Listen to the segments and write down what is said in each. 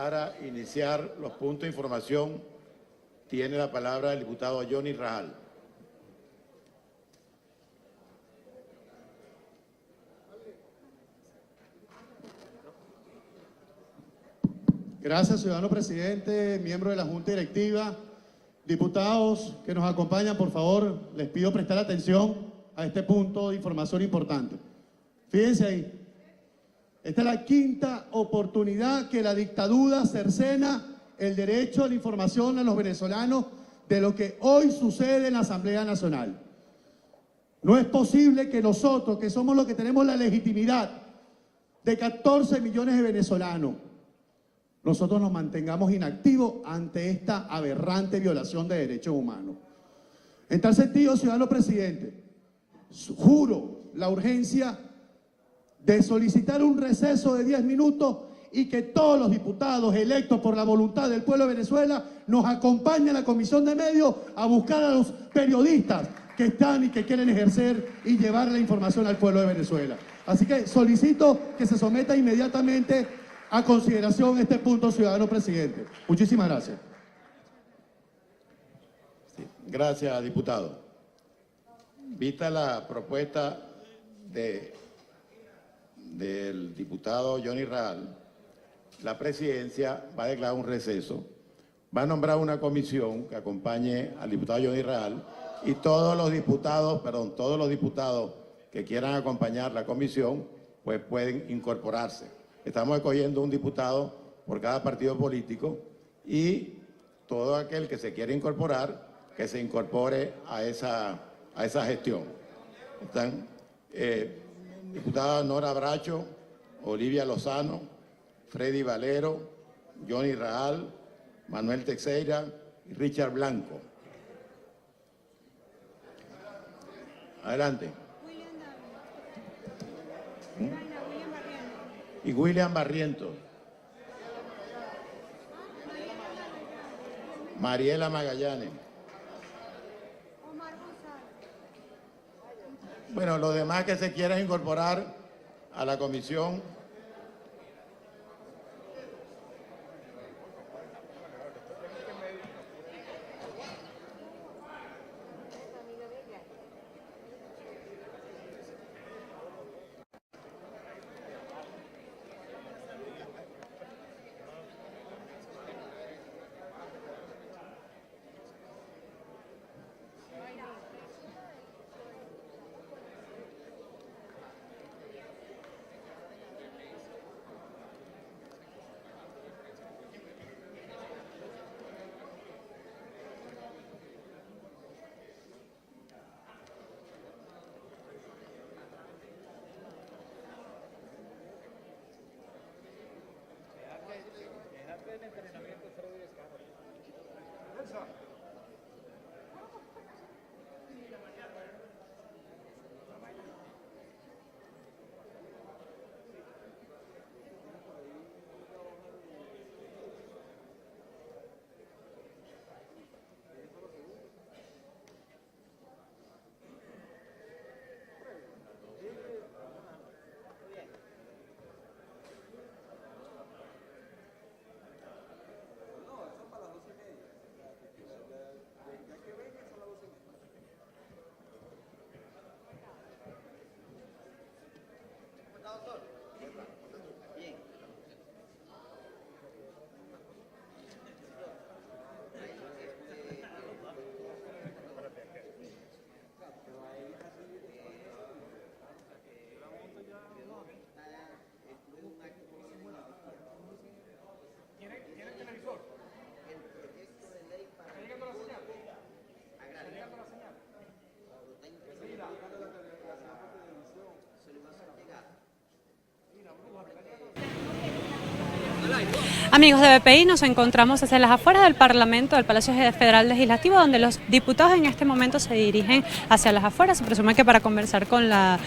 Para iniciar los puntos de información, tiene la palabra el diputado Johnny Rajal. Gracias, ciudadano presidente, miembro de la Junta Directiva, diputados que nos acompañan, por favor, les pido prestar atención a este punto de información importante. Fíjense ahí, esta es la quinta oportunidad que la dictadura cercena el derecho a la información a los venezolanos de lo que hoy sucede en la Asamblea Nacional. No es posible que nosotros, que somos los que tenemos la legitimidad de 14 millones de venezolanos, nosotros nos mantengamos inactivos ante esta aberrante violación de derechos humanos. En tal sentido, ciudadano presidente, juro la urgencia de solicitar un receso de 10 minutos y que todos los diputados electos por la voluntad del pueblo de Venezuela nos acompañen a la Comisión de Medios a buscar a los periodistas que están y que quieren ejercer y llevar la información al pueblo de Venezuela. Así que solicito que se someta inmediatamente a consideración este punto, ciudadano presidente. Muchísimas gracias. Sí, gracias, diputado. Vista la propuesta del diputado Johnny Rajal, la presidencia va a declarar un receso, va a nombrar una comisión que acompañe al diputado Johnny Rajal y todos los diputados que quieran acompañar la comisión, pues pueden incorporarse. Estamos escogiendo un diputado por cada partido político y todo aquel que se quiera incorporar, que se incorpore a esa gestión. Están diputadas Nora Bracho, Olivia Lozano, Freddy Valero, Johnny Rajal, Manuel Teixeira y Richard Blanco. Adelante. Y William Barrientos. Mariela Magallanes. Bueno, los demás que se quieran incorporar a la comisión. Amigos de BPI, nos encontramos hacia las afueras del Parlamento, del Palacio Federal Legislativo, donde los diputados en este momento se dirigen hacia las afueras. Se presume que para conversar con la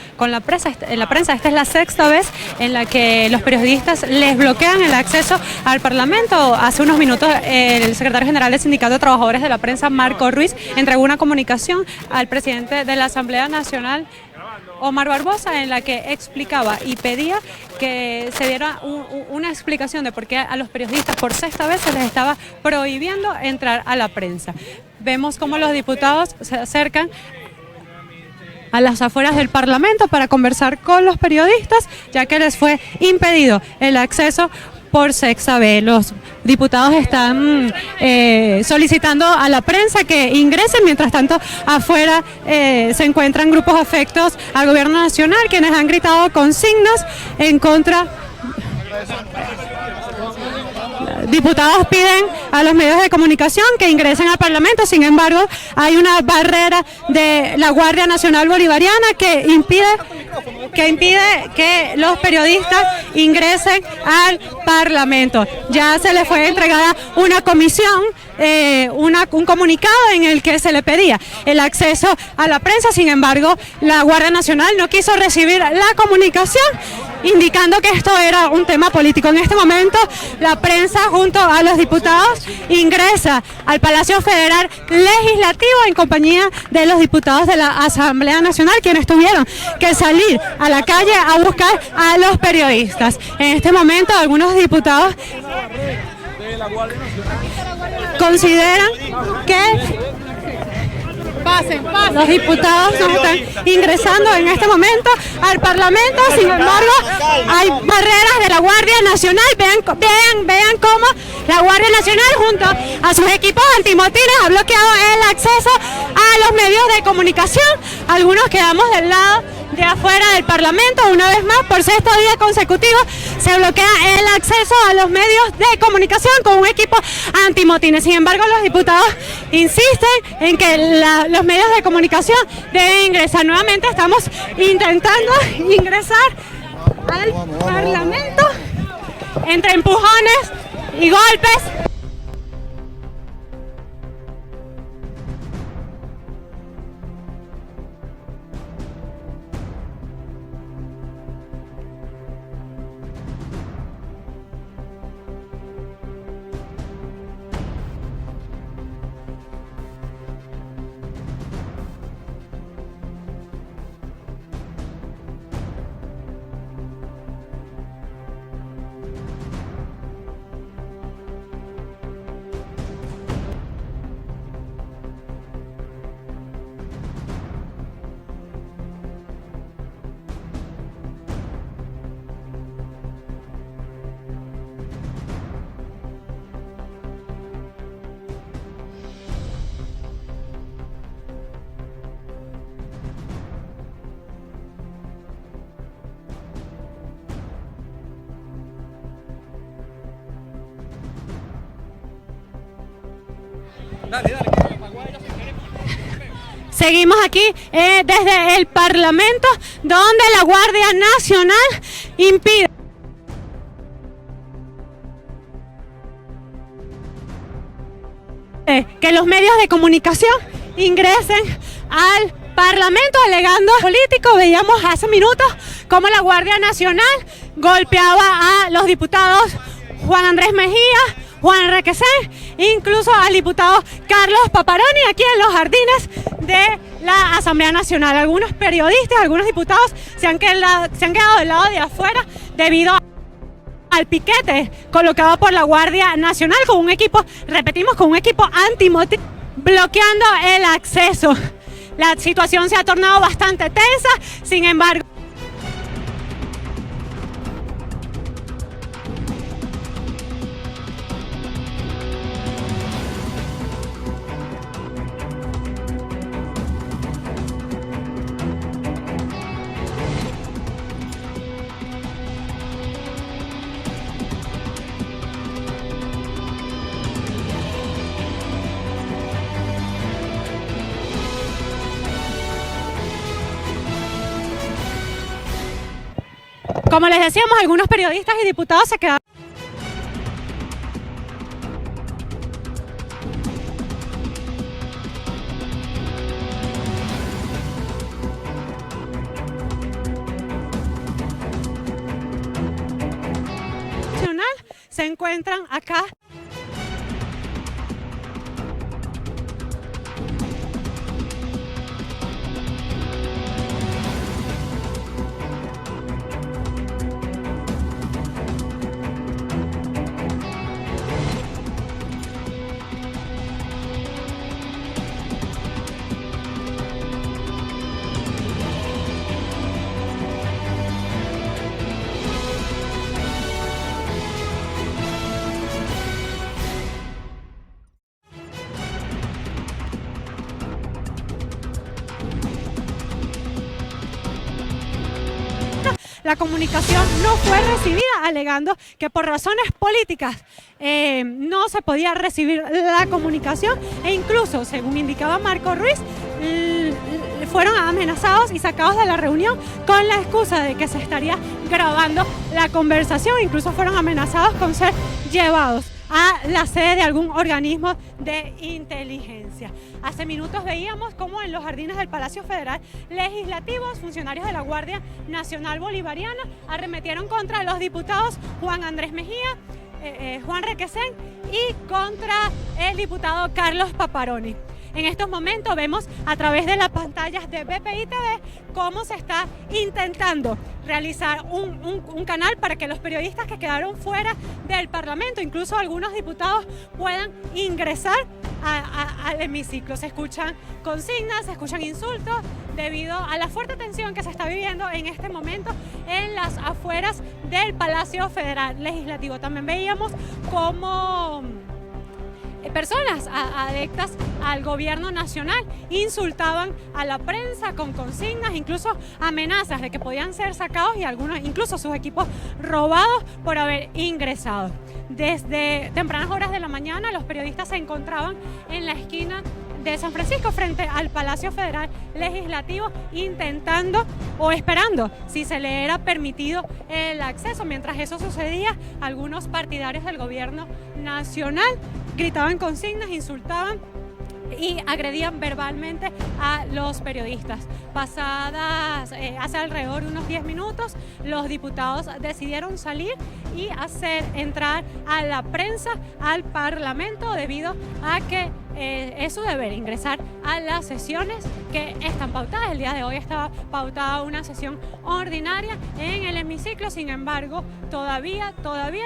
prensa. Esta es la sexta vez en la que los periodistas les bloquean el acceso al Parlamento. Hace unos minutos el secretario general del Sindicato de Trabajadores de la Prensa, Marco Ruiz, entregó una comunicación al presidente de la Asamblea Nacional Omar Barbosa, en la que explicaba y pedía que se diera una explicación de por qué a los periodistas por sexta vez se les estaba prohibiendo entrar a la prensa. Vemos cómo los diputados se acercan a las afueras del Parlamento para conversar con los periodistas, ya que les fue impedido el acceso por sexta vez. Los diputados están solicitando a la prensa que ingresen, mientras tanto afuera se encuentran grupos afectos al gobierno nacional, quienes han gritado consignas en contra. Diputados piden a los medios de comunicación que ingresen al Parlamento, sin embargo hay una barrera de la Guardia Nacional Bolivariana que impide que los periodistas ingresen al Parlamento. Ya se les fue entregada una comisión, un comunicado en el que se le pedía el acceso a la prensa, sin embargo la Guardia Nacional no quiso recibir la comunicación, indicando que esto era un tema político. En este momento la prensa junto a los diputados ingresa al Palacio Federal Legislativo en compañía de los diputados de la Asamblea Nacional, quienes tuvieron que salir a la calle a buscar a los periodistas. En este momento algunos diputados consideran que los diputados no están ingresando en este momento al Parlamento, sin embargo hay barreras de la Guardia Nacional. Vean cómo la Guardia Nacional junto a sus equipos antimotines ha bloqueado el acceso a los medios de comunicación. Algunos quedamos del lado de afuera del Parlamento. Una vez más, por sexto día consecutivo, se bloquea el acceso a los medios de comunicación con un equipo antimotines. Sin embargo, los diputados insisten en que los medios de comunicación deben ingresar. Nuevamente estamos intentando ingresar al Parlamento entre empujones y golpes. Seguimos aquí desde el Parlamento, donde la Guardia Nacional impide que los medios de comunicación ingresen al Parlamento alegando político. Veíamos hace minutos cómo la Guardia Nacional golpeaba a los diputados Juan Andrés Mejía, Juan Enriquecén, incluso al diputado Carlos Paparoni aquí en los jardines de la Asamblea Nacional. Algunos periodistas, algunos diputados se han quedado del lado de afuera debido al piquete colocado por la Guardia Nacional con un equipo, repetimos, con un equipo antimotín bloqueando el acceso. La situación se ha tornado bastante tensa, sin embargo. Como les decíamos, algunos periodistas y diputados se quedaron. Se encuentran acá. la comunicación no fue recibida, alegando que por razones políticas no se podía recibir la comunicación e incluso, según indicaba Marco Ruiz, fueron amenazados y sacados de la reunión con la excusa de que se estaría grabando la conversación. Incluso fueron amenazados con ser llevados a la sede de algún organismo de inteligencia. Hace minutos veíamos cómo en los jardines del Palacio Federal legislativos, funcionarios de la Guardia Nacional Bolivariana arremetieron contra los diputados Juan Andrés Mejía, Juan Requesén y contra el diputado Carlos Paparoni. En estos momentos vemos a través de las pantallas de BPI TV cómo se está intentando realizar un canal para que los periodistas que quedaron fuera del Parlamento, incluso algunos diputados, puedan ingresar al hemiciclo. Se escuchan consignas, se escuchan insultos debido a la fuerte tensión que se está viviendo en este momento en las afueras del Palacio Federal Legislativo. También veíamos cómo personas adeptas al gobierno nacional insultaban a la prensa con consignas, incluso amenazas de que podían ser sacados y algunos incluso sus equipos robados por haber ingresado. Desde tempranas horas de la mañana los periodistas se encontraban en la esquina de San Francisco frente al Palacio Federal Legislativo intentando o esperando si se le era permitido el acceso. Mientras eso sucedía, algunos partidarios del gobierno nacional gritaban consignas, insultaban y agredían verbalmente a los periodistas. Pasadas hace alrededor de unos 10 minutos, los diputados decidieron salir y hacer entrar a la prensa al Parlamento debido a que es su deber ingresar a las sesiones que están pautadas. El día de hoy estaba pautada una sesión ordinaria en el hemiciclo, sin embargo, todavía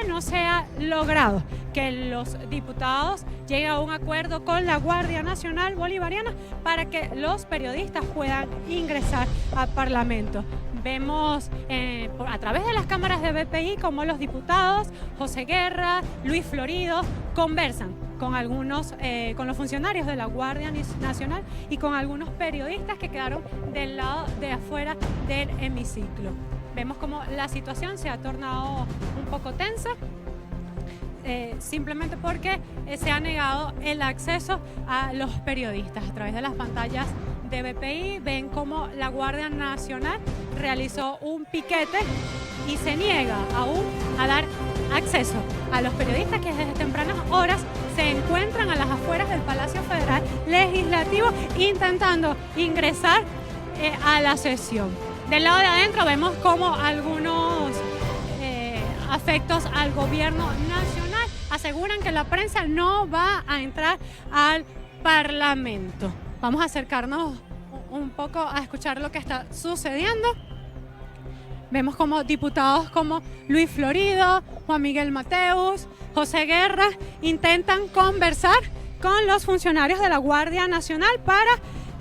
no se ha logrado que los diputados lleguen a un acuerdo con la Guardia Nacional Bolivariana para que los periodistas puedan ingresar al Parlamento. Vemos a través de las cámaras de BPI cómo los diputados José Guerra, Luis Florido conversan con con los funcionarios de la Guardia Nacional y con algunos periodistas que quedaron del lado de afuera del hemiciclo. Vemos cómo la situación se ha tornado un poco tensa, simplemente porque se ha negado el acceso a los periodistas. A través de las pantallas de BPI ven cómo la Guardia Nacional realizó un piquete y se niega aún a dar acceso a los periodistas que desde tempranas horas se encuentran a las afueras del Palacio Federal Legislativo intentando ingresar a la sesión. Del lado de adentro vemos como algunos afectos al gobierno nacional aseguran que la prensa no va a entrar al Parlamento. Vamos a acercarnos un poco a escuchar lo que está sucediendo. Vemos como diputados como Luis Florido, Juan Miguel Mateus, José Guerra intentan conversar con los funcionarios de la Guardia Nacional para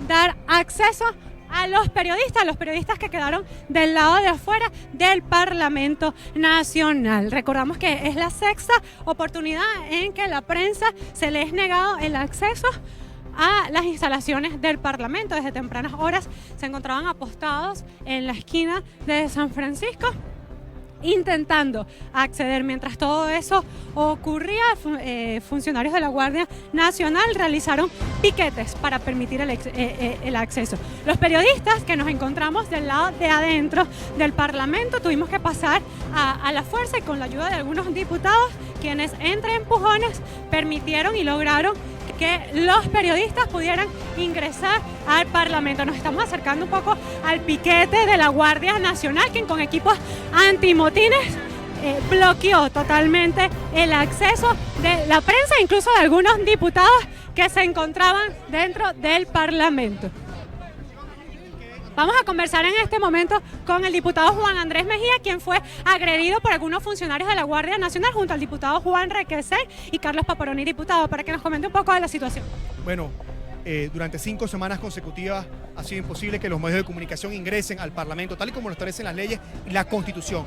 dar acceso a los periodistas que quedaron del lado de afuera del Parlamento Nacional. Recordamos que es la sexta oportunidad en que la prensa se le es negado el acceso a las instalaciones del Parlamento. Desde tempranas horas se encontraban apostados en la esquina de San Francisco intentando acceder. Mientras todo eso ocurría, funcionarios de la Guardia Nacional realizaron piquetes para permitir el acceso. Los periodistas que nos encontramos del lado de adentro del Parlamento tuvimos que pasar a la fuerza y con la ayuda de algunos diputados, quienes entre empujones permitieron y lograron que los periodistas pudieran ingresar al Parlamento. Nos estamos acercando un poco al piquete de la Guardia Nacional, quien con equipos antimotines bloqueó totalmente el acceso de la prensa, incluso de algunos diputados que se encontraban dentro del Parlamento. Vamos a conversar en este momento con el diputado Juan Andrés Mejía, quien fue agredido por algunos funcionarios de la Guardia Nacional, junto al diputado Juan Requesén y Carlos Paparoni, diputado, para que nos comente un poco de la situación. Bueno, durante 5 semanas consecutivas ha sido imposible que los medios de comunicación ingresen al Parlamento, tal y como lo establecen las leyes y la Constitución.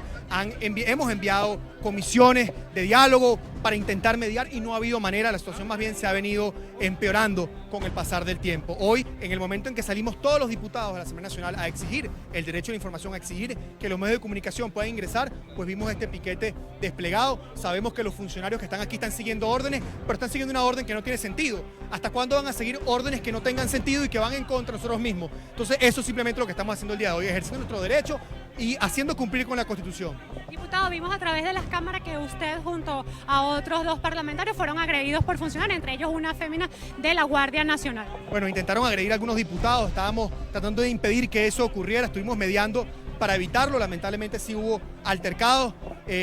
Hemos enviado comisiones de diálogo para intentar mediar y no ha habido manera, la situación más bien se ha venido empeorando con el pasar del tiempo. Hoy, en el momento en que salimos todos los diputados de la Asamblea Nacional a exigir el derecho a la información, a exigir que los medios de comunicación puedan ingresar, pues vimos este piquete desplegado. Sabemos que los funcionarios que están aquí están siguiendo órdenes, pero están siguiendo una orden que no tiene sentido. ¿Hasta cuándo van a seguir órdenes que no tengan sentido y que van en contra de nosotros mismos? Entonces, eso es simplemente lo que estamos haciendo el día de hoy, ejerciendo nuestro derecho y haciendo cumplir con la Constitución. Diputado, vimos a través de las cámaras que usted junto a otros 2 parlamentarios fueron agredidos por funcionarios, entre ellos una fémina de la Guardia Nacional. Bueno, intentaron agredir a algunos diputados, estábamos tratando de impedir que eso ocurriera, estuvimos mediando para evitarlo, lamentablemente sí hubo altercados,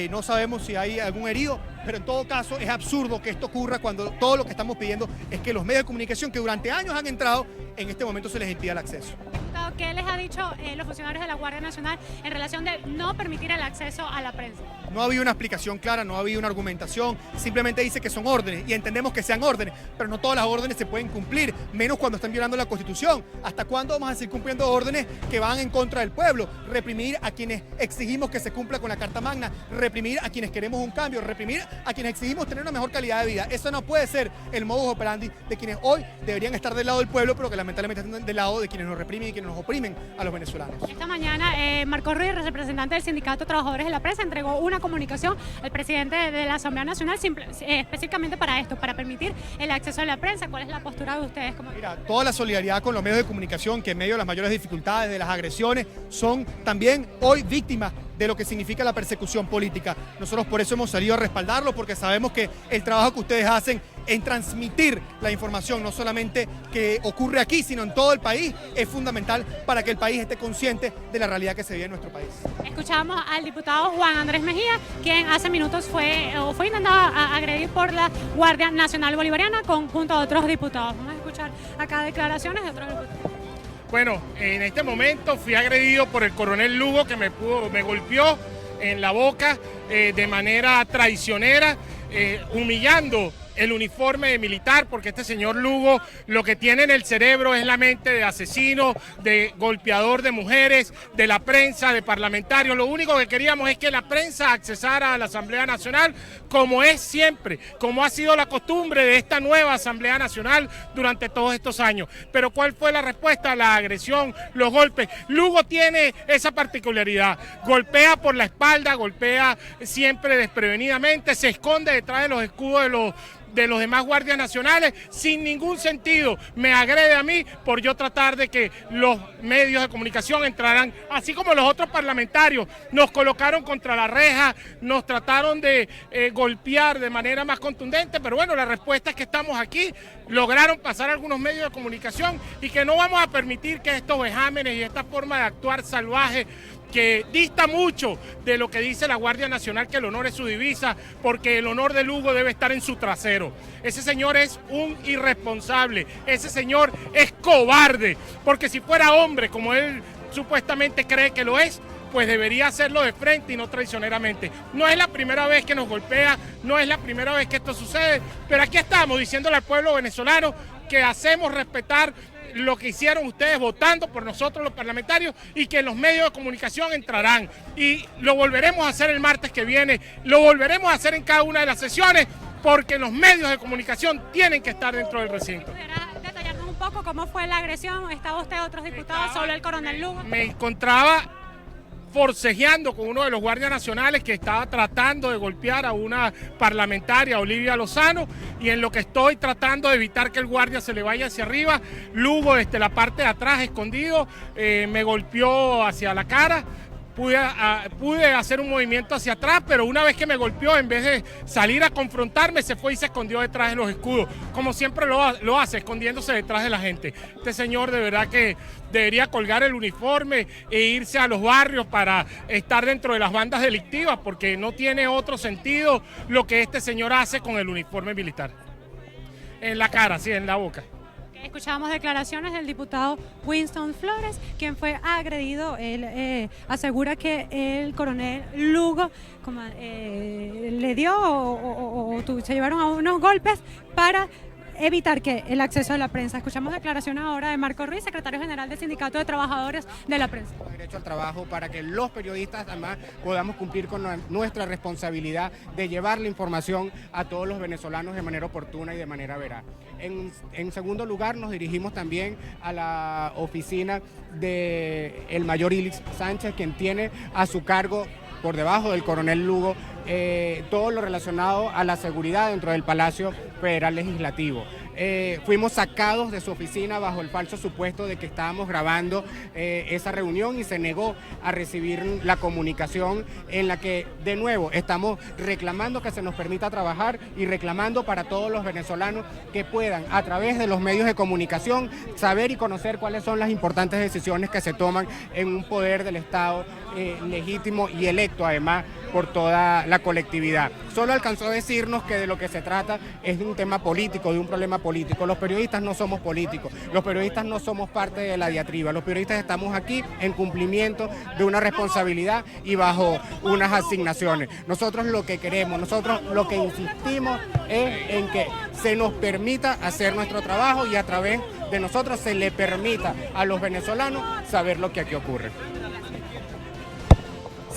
no sabemos si hay algún herido, pero en todo caso es absurdo que esto ocurra cuando todo lo que estamos pidiendo es que los medios de comunicación que durante años han entrado, en este momento se les impida el acceso. Diputado, ¿qué les ha dicho los funcionarios de la Guardia Nacional en relación de no permitir el acceso a la prensa? No ha habido una explicación clara, no ha habido una argumentación, simplemente dice que son órdenes y entendemos que sean órdenes, pero no todas las órdenes se pueden cumplir, menos cuando están violando la Constitución. ¿Hasta cuándo vamos a seguir cumpliendo órdenes que van en contra del pueblo? Reprimir a quienes exigimos que se cumpla con la Carta Magna, reprimir a quienes queremos un cambio, reprimir a quienes exigimos tener una mejor calidad de vida. Eso no puede ser el modus operandi de quienes hoy deberían estar del lado del pueblo, pero que lamentablemente están del lado de quienes nos reprimen y quienes nos oprimen a los venezolanos. Esta mañana Marco Ruiz, representante del Sindicato de Trabajadores de la Prensa, entregó una comunicación al presidente de la Asamblea Nacional específicamente para esto, para permitir el acceso a la prensa. ¿Cuál es la postura de ustedes? Mira, toda la solidaridad con los medios de comunicación que en medio de las mayores dificultades, de las agresiones, son también hoy víctimas de lo que significa la persecución política. Nosotros por eso hemos salido a respaldarlo, porque sabemos que el trabajo que ustedes hacen en transmitir la información, no solamente que ocurre aquí, sino en todo el país, es fundamental para que el país esté consciente de la realidad que se vive en nuestro país. Escuchamos al diputado Juan Andrés Mejía, quien hace minutos fue intentado agredir por la Guardia Nacional Bolivariana junto a otros diputados. Vamos a escuchar acá declaraciones de otros diputados. Bueno, en este momento fui agredido por el coronel Lugo, que me golpeó en la boca de manera traicionera, humillando el uniforme de militar, porque este señor Lugo lo que tiene en el cerebro es la mente de asesino, de golpeador de mujeres, de la prensa, de parlamentarios. Lo único que queríamos es que la prensa accesara a la Asamblea Nacional, como es siempre, como ha sido la costumbre de esta nueva Asamblea Nacional durante todos estos años. Pero ¿cuál fue la respuesta? La agresión, los golpes. Lugo tiene esa particularidad, golpea por la espalda, golpea siempre desprevenidamente, se esconde detrás de los escudos de los demás guardias nacionales, sin ningún sentido. Me agrede a mí por yo tratar de que los medios de comunicación entraran, así como los otros parlamentarios. Nos colocaron contra la reja, nos trataron de golpear de manera más contundente, pero bueno, la respuesta es que estamos aquí, lograron pasar algunos medios de comunicación y que no vamos a permitir que estos vejámenes y esta forma de actuar salvaje, que dista mucho de lo que dice la Guardia Nacional, que el honor es su divisa, porque el honor de Lugo debe estar en su trasero. Ese señor es un irresponsable, ese señor es cobarde, porque si fuera hombre, como él supuestamente cree que lo es, pues debería hacerlo de frente y no traicioneramente. No es la primera vez que nos golpea, no es la primera vez que esto sucede, pero aquí estamos diciéndole al pueblo venezolano que hacemos respetar lo que hicieron ustedes votando por nosotros los parlamentarios y que los medios de comunicación entrarán. Y lo volveremos a hacer el martes que viene, lo volveremos a hacer en cada una de las sesiones, porque los medios de comunicación tienen que estar dentro del recinto. ¿Podrá detallarnos un poco cómo fue la agresión? ¿Estaba usted otros diputados, solo el coronel Lugo? Me encontraba forcejeando con uno de los guardias nacionales que estaba tratando de golpear a una parlamentaria, Olivia Lozano, y en lo que estoy tratando de evitar que el guardia se le vaya hacia arriba, Lugo desde la parte de atrás escondido me golpeó hacia la cara. Pude hacer un movimiento hacia atrás, pero una vez que me golpeó, en vez de salir a confrontarme, se fue y se escondió detrás de los escudos, como siempre lo hace, escondiéndose detrás de la gente. Este señor de verdad que debería colgar el uniforme e irse a los barrios para estar dentro de las bandas delictivas, porque no tiene otro sentido lo que este señor hace con el uniforme militar. En la cara, sí, en la boca. Escuchábamos declaraciones del diputado Winston Flores, quien fue agredido. Él asegura que el coronel Lugo le dio se llevaron a unos golpes para evitar que el acceso a la prensa. Escuchamos declaración ahora de Marco Ruiz, secretario general del Sindicato de Trabajadores de la Prensa. Derecho al trabajo para que los periodistas además podamos cumplir con nuestra responsabilidad de llevar la información a todos los venezolanos de manera oportuna y de manera veraz. En segundo lugar, nos dirigimos también a la oficina del mayor Ilix Sánchez, quien tiene a su cargo, por debajo del coronel Lugo, todo lo relacionado a la seguridad dentro del Palacio Federal Legislativo. Fuimos sacados de su oficina bajo el falso supuesto de que estábamos grabando esa reunión y se negó a recibir la comunicación en la que, de nuevo, estamos reclamando que se nos permita trabajar y reclamando para todos los venezolanos que puedan, a través de los medios de comunicación, saber y conocer cuáles son las importantes decisiones que se toman en un poder del Estado legítimo y electo, además, por toda la colectividad. Solo alcanzó a decirnos que de lo que se trata es de un tema político, de un problema político. Los periodistas no somos políticos, los periodistas no somos parte de la diatriba, los periodistas estamos aquí en cumplimiento de una responsabilidad y bajo unas asignaciones. Nosotros lo que queremos, nosotros lo que insistimos es en que se nos permita hacer nuestro trabajo y a través de nosotros se le permita a los venezolanos saber lo que aquí ocurre.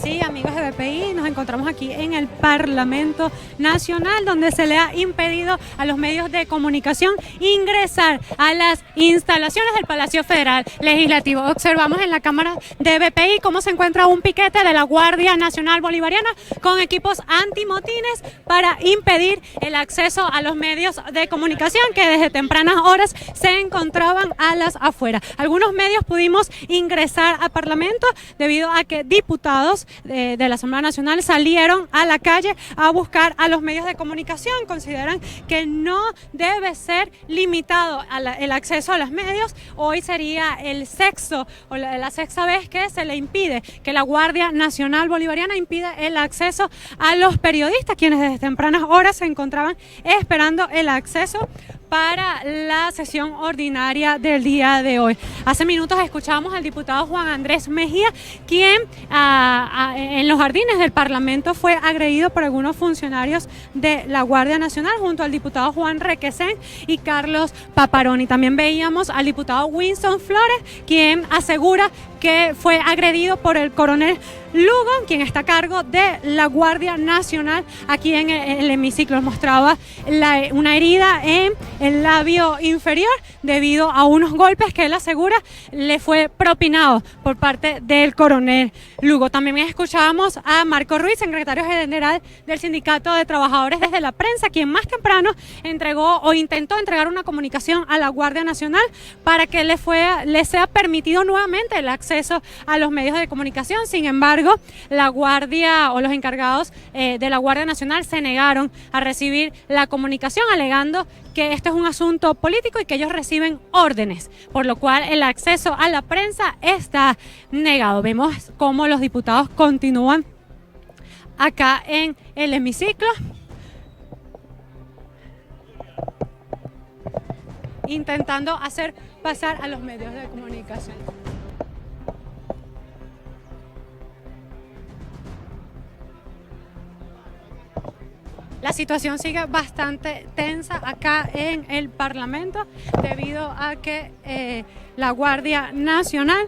Sí, amigos de BPI, nos encontramos aquí en el Parlamento Nacional, donde se le ha impedido a los medios de comunicación ingresar a las instalaciones del Palacio Federal Legislativo. Observamos en la cámara de BPI cómo se encuentra un piquete de la Guardia Nacional Bolivariana con equipos antimotines para impedir el acceso a los medios de comunicación que desde tempranas horas se encontraban a las afueras. Algunos medios pudimos ingresar al Parlamento debido a que diputados de la Asamblea Nacional salieron a la calle a buscar a los medios de comunicación. Consideran que no debe ser limitado el acceso a los medios. Hoy sería el sexto o la sexta vez que se le impide, que la Guardia Nacional Bolivariana impide el acceso a los periodistas, quienes desde tempranas horas se encontraban esperando el acceso para la sesión ordinaria del día de hoy. Hace minutos escuchábamos al diputado Juan Andrés Mejía, quien en los jardines del Parlamento fue agredido por algunos funcionarios de la Guardia Nacional junto al diputado Juan Requesén y Carlos Paparoni. También veíamos al diputado Winston Flores, quien asegura que fue agredido por el coronel Lugo, quien está a cargo de la Guardia Nacional. Aquí en el hemiciclo mostraba una herida en el labio inferior debido a unos golpes que él asegura le fue propinado por parte del coronel Lugo. También escuchábamos a Marco Ruiz, secretario general del Sindicato de Trabajadores desde la Prensa, quien más temprano entregó o intentó entregar una comunicación a la Guardia Nacional para que le sea permitido nuevamente el acceso a los medios de comunicación. Sin embargo, la Guardia o los encargados de la Guardia Nacional se negaron a recibir la comunicación, alegando que esto es un asunto político y que ellos reciben órdenes, por lo cual el acceso a la prensa está negado. Vemos cómo los diputados continúan acá en el hemiciclo, intentando hacer pasar a los medios de comunicación. La situación sigue bastante tensa acá en el Parlamento debido a que la Guardia Nacional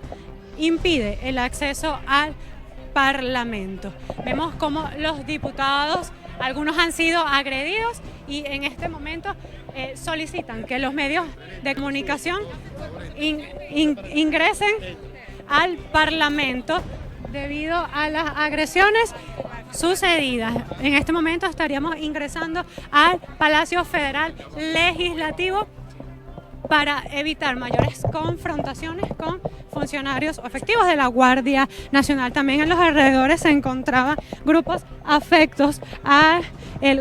impide el acceso al Parlamento. Vemos cómo los diputados, algunos han sido agredidos y en este momento solicitan que los medios de comunicación ingresen al Parlamento debido a las agresiones sucedidas. En este momento estaríamos ingresando al Palacio Federal Legislativo para evitar mayores confrontaciones con funcionarios o efectivos de la Guardia Nacional. También en los alrededores se encontraban grupos afectos al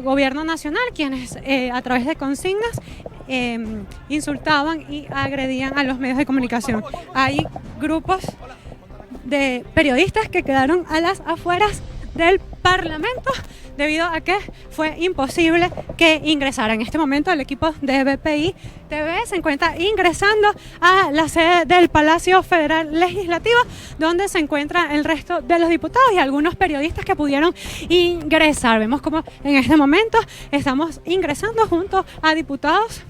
gobierno nacional, quienes a través de consignas insultaban y agredían a los medios de comunicación. Hay grupos de periodistas que quedaron a las afueras del Parlamento debido a que fue imposible que ingresara. En este momento el equipo de BPI TV se encuentra ingresando a la sede del Palacio Federal Legislativo, donde se encuentra el resto de los diputados y algunos periodistas que pudieron ingresar. Vemos como en este momento estamos ingresando junto a diputados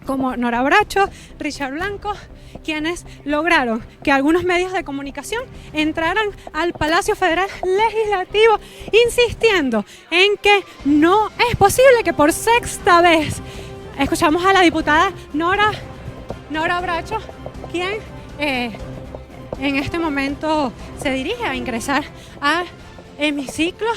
como Nora Bracho, Richard Blanco, quienes lograron que algunos medios de comunicación entraran al Palacio Federal Legislativo insistiendo en que no es posible que por sexta vez escuchamos a la diputada Nora Bracho, quien en este momento se dirige a ingresar al hemiciclo.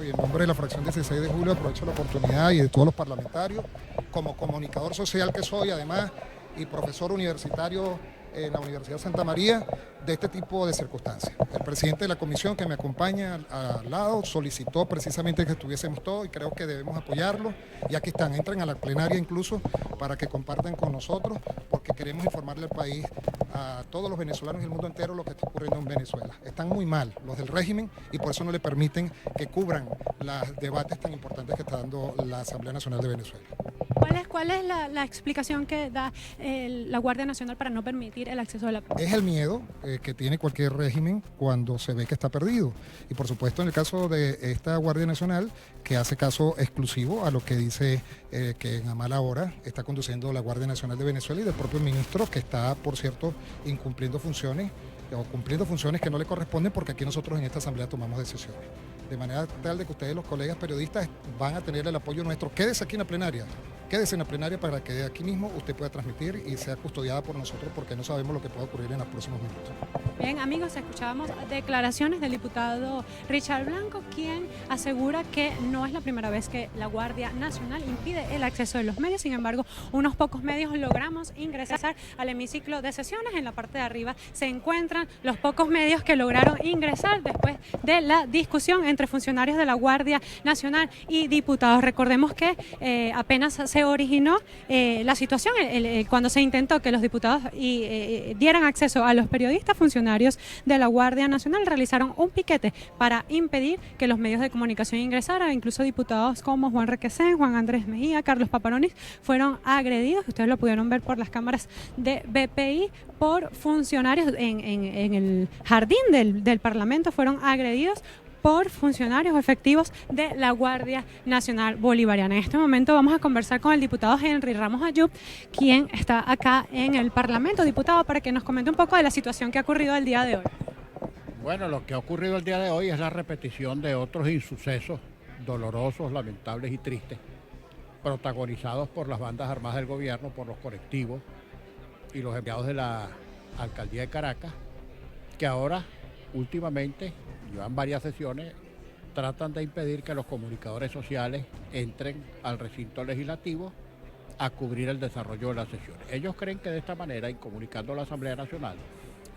Y en nombre de la fracción 16 de julio aprovecho la oportunidad y de todos los parlamentarios, como comunicador social que soy además y profesor universitario en la Universidad de Santa María, de este tipo de circunstancias. El presidente de la comisión que me acompaña al lado solicitó precisamente que estuviésemos todos y creo que debemos apoyarlo, y aquí están, entren a la plenaria incluso para que compartan con nosotros, porque queremos informarle al país, a todos los venezolanos y el mundo entero lo que está ocurriendo en Venezuela. Están muy mal los del régimen y por eso no le permiten que cubran los debates tan importantes que está dando la Asamblea Nacional de Venezuela. ¿Cuál es la explicación que da la Guardia Nacional para no permitir el acceso a la prensa? Es el miedo que tiene cualquier régimen cuando se ve que está perdido. Y por supuesto en el caso de esta Guardia Nacional, que hace caso exclusivo a lo que dice que en a mala hora está conduciendo la Guardia Nacional de Venezuela y del propio ministro, que está, por cierto, incumpliendo funciones o cumpliendo funciones que no le corresponden, porque aquí nosotros en esta asamblea tomamos decisiones. De manera tal de que ustedes, los colegas periodistas, van a tener el apoyo nuestro. Quédese aquí en la plenaria. Quédese en la plenaria para que de aquí mismo usted pueda transmitir y sea custodiada por nosotros, porque no sabemos lo que pueda ocurrir en los próximos minutos. Bien, amigos, escuchábamos declaraciones del diputado Richard Blanco, quien asegura que no es la primera vez que la Guardia Nacional impide el acceso de los medios. Sin embargo, unos pocos medios logramos ingresar al hemiciclo de sesiones. En la parte de arriba se encuentran los pocos medios que lograron ingresar después de la discusión entre funcionarios de la Guardia Nacional y diputados. Recordemos que apenas se originó la situación cuando se intentó que los diputados dieran acceso a los periodistas. Funcionarios de la Guardia Nacional realizaron un piquete para impedir que los medios de comunicación ingresaran. Incluso diputados como Juan Requesén, Juan Andrés Mejía, Carlos Paparonis fueron agredidos. Ustedes lo pudieron ver por las cámaras de BPI, por funcionarios en el jardín del Parlamento. Fueron agredidos por funcionarios efectivos de la Guardia Nacional Bolivariana. En este momento vamos a conversar con el diputado Henry Ramos Ayub, quien está acá en el Parlamento. Diputado, para que nos comente un poco de la situación que ha ocurrido el día de hoy. Bueno, lo que ha ocurrido el día de hoy es la repetición de otros insucesos dolorosos, lamentables y tristes, protagonizados por las bandas armadas del gobierno, por los colectivos y los enviados de la Alcaldía de Caracas, que ahora, últimamente, llevan varias sesiones, tratan de impedir que los comunicadores sociales entren al recinto legislativo a cubrir el desarrollo de las sesiones. Ellos creen que de esta manera, y comunicando a la Asamblea Nacional,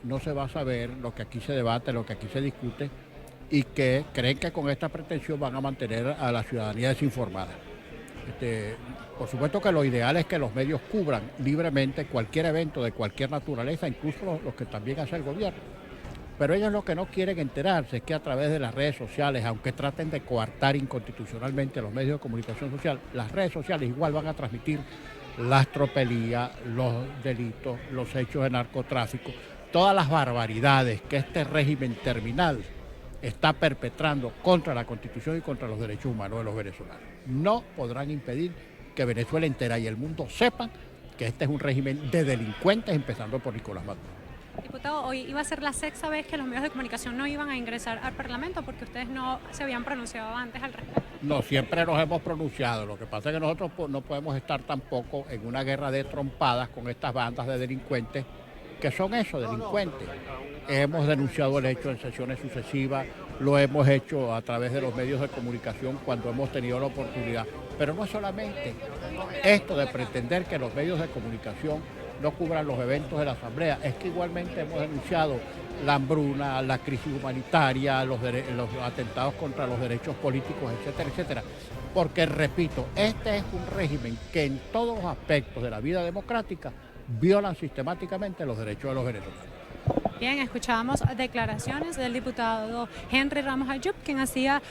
no se va a saber lo que aquí se debate, lo que aquí se discute, y que creen que con esta pretensión van a mantener a la ciudadanía desinformada. Por supuesto que lo ideal es que los medios cubran libremente cualquier evento de cualquier naturaleza, incluso los que también hace el gobierno. Pero ellos lo que no quieren enterarse es que a través de las redes sociales, aunque traten de coartar inconstitucionalmente a los medios de comunicación social, las redes sociales igual van a transmitir las tropelías, los delitos, los hechos de narcotráfico, todas las barbaridades que este régimen terminal está perpetrando contra la Constitución y contra los derechos humanos de los venezolanos. No podrán impedir que Venezuela entera y el mundo sepan que este es un régimen de delincuentes, empezando por Nicolás Maduro. Diputado, hoy iba a ser la sexta vez que los medios de comunicación no iban a ingresar al Parlamento porque ustedes no se habían pronunciado antes al respecto. No, siempre nos hemos pronunciado. Lo que pasa es que nosotros no podemos estar tampoco en una guerra de trompadas con estas bandas de delincuentes, que son eso, delincuentes. Hemos denunciado el hecho en sesiones sucesivas, lo hemos hecho a través de los medios de comunicación cuando hemos tenido la oportunidad. Pero no es solamente esto de pretender que los medios de comunicación no cubran los eventos de la Asamblea, es que igualmente hemos denunciado la hambruna, la crisis humanitaria, los atentados contra los derechos políticos, etcétera, etcétera. Porque, repito, este es un régimen que en todos los aspectos de la vida democrática violan sistemáticamente los derechos de los venezolanos. Bien, escuchábamos declaraciones del diputado Henry Ramos Ayub, quien hacía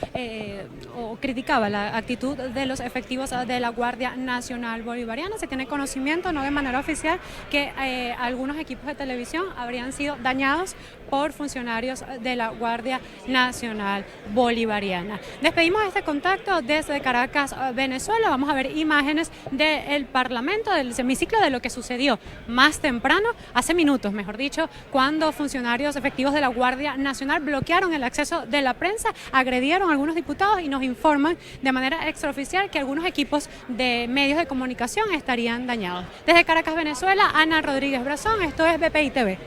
o criticaba la actitud de los efectivos de la Guardia Nacional Bolivariana. Se tiene conocimiento, no de manera oficial, que algunos equipos de televisión habrían sido dañados por funcionarios de la Guardia Nacional Bolivariana. Despedimos este contacto desde Caracas, Venezuela. Vamos a ver imágenes del Parlamento, del semiciclo, de lo que sucedió más temprano, hace minutos, mejor dicho, cuando funcionarios efectivos de la Guardia Nacional bloquearon el acceso de la prensa, agredieron a algunos diputados y nos informan de manera extraoficial que algunos equipos de medios de comunicación estarían dañados. Desde Caracas, Venezuela, Ana Rodríguez Brazón, esto es BPI TV.